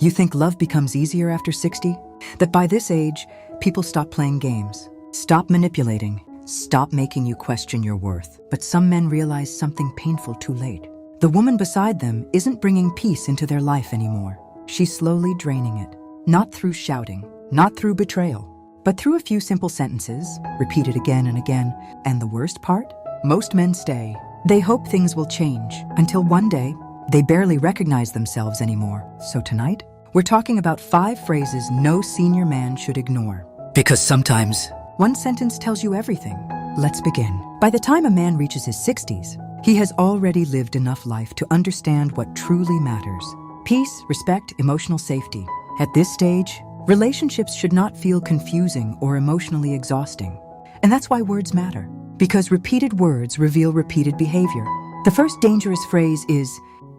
You think love becomes easier after 60? That by this age, people stop playing games, stop manipulating, stop making you question your worth. But some men realize something painful too late. The woman beside them isn't bringing peace into their life anymore. She's slowly draining it. Not through shouting, not through betrayal, but through a few simple sentences, repeated again and again. And the worst part? Most men stay. They hope things will change, until one day, they barely recognize themselves anymore. So tonight, we're talking about 5 phrases no senior man should ignore. Because sometimes, one sentence tells you everything. Let's begin. By the time a man reaches his 60s, he has already lived enough life to understand what truly matters. Peace, respect, emotional safety. At this stage, relationships should not feel confusing or emotionally exhausting. And that's why words matter. Because repeated words reveal repeated behavior. The first dangerous phrase is,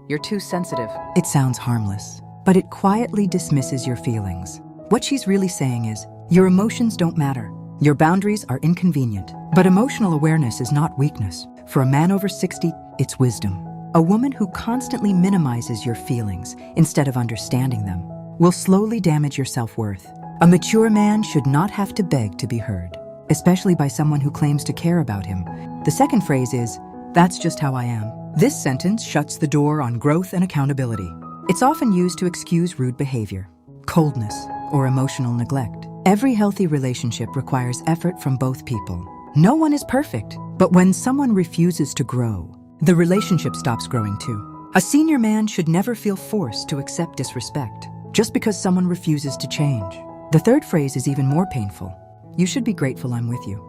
"You're too sensitive." It sounds harmless, but it quietly dismisses your feelings. What she's really saying is, your emotions don't matter. Your boundaries are inconvenient. But emotional awareness is not weakness. For a man over 60, it's wisdom. A woman who constantly minimizes your feelings instead of understanding them will slowly damage your self-worth. A mature man should not have to beg to be heard, especially by someone who claims to care about him. The second phrase is, "That's just how I am." This sentence shuts the door on growth and accountability. It's often used to excuse rude behavior, coldness, or emotional neglect. Every healthy relationship requires effort from both people. No one is perfect, but when someone refuses to grow, the relationship stops growing too. A senior man should never feel forced to accept disrespect just because someone refuses to change. The third phrase is even more painful. "You should be grateful I'm with you."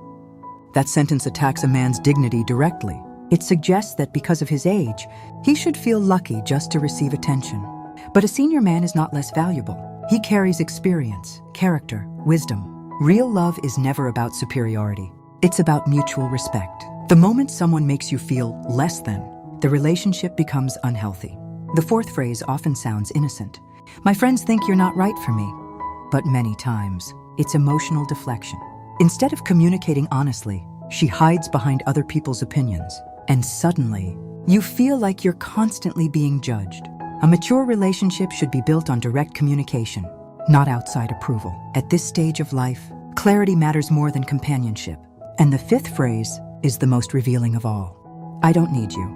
That sentence attacks a man's dignity directly. It suggests that because of his age, he should feel lucky just to receive attention. But a senior man is not less valuable. He carries experience, character, wisdom. Real love is never about superiority. It's about mutual respect. The moment someone makes you feel less than, the relationship becomes unhealthy. The fourth phrase often sounds innocent. "My friends think you're not right for me." But many times, it's emotional deflection. Instead of communicating honestly, she hides behind other people's opinions. And suddenly, you feel like you're constantly being judged. A mature relationship should be built on direct communication, not outside approval. At this stage of life, clarity matters more than companionship. And the fifth phrase is the most revealing of all. "I don't need you."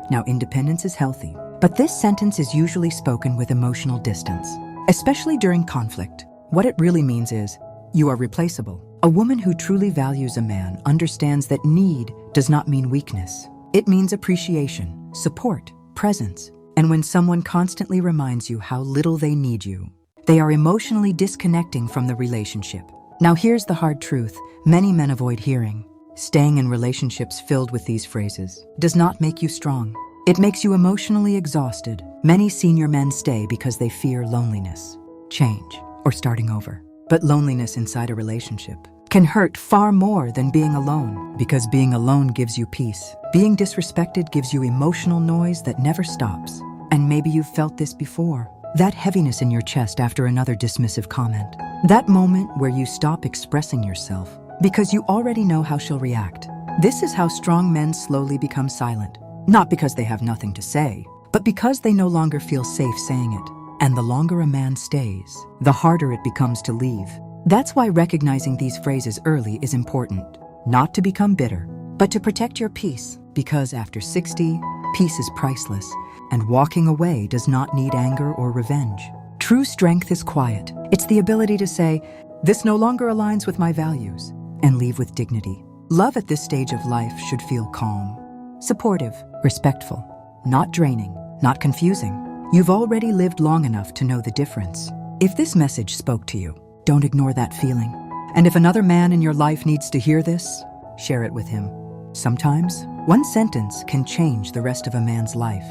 Now, independence is healthy, but this sentence is usually spoken with emotional distance, especially during conflict. What it really means is, you are replaceable. A woman who truly values a man understands that need does not mean weakness. It means appreciation, support, presence. And when someone constantly reminds you how little they need you, they are emotionally disconnecting from the relationship. Now here's the hard truth many men avoid hearing. Staying in relationships filled with these phrases does not make you strong. It makes you emotionally exhausted. Many senior men stay because they fear loneliness, change, or starting over. But loneliness inside a relationship can hurt far more than being alone, because being alone gives you peace. Being disrespected gives you emotional noise that never stops. And maybe you've felt this before. That heaviness in your chest after another dismissive comment. That moment where you stop expressing yourself because you already know how she'll react. This is how strong men slowly become silent. Not because they have nothing to say, but because they no longer feel safe saying it. And the longer a man stays, the harder it becomes to leave. That's why recognizing these phrases early is important. Not to become bitter, but to protect your peace. Because after 60, peace is priceless, and walking away does not need anger or revenge. True strength is quiet. It's the ability to say, "This no longer aligns with my values," and leave with dignity. Love at this stage of life should feel calm, supportive, respectful, not draining, not confusing. You've already lived long enough to know the difference. If this message spoke to you, don't ignore that feeling. And if another man in your life needs to hear this, share it with him. Sometimes, one sentence can change the rest of a man's life.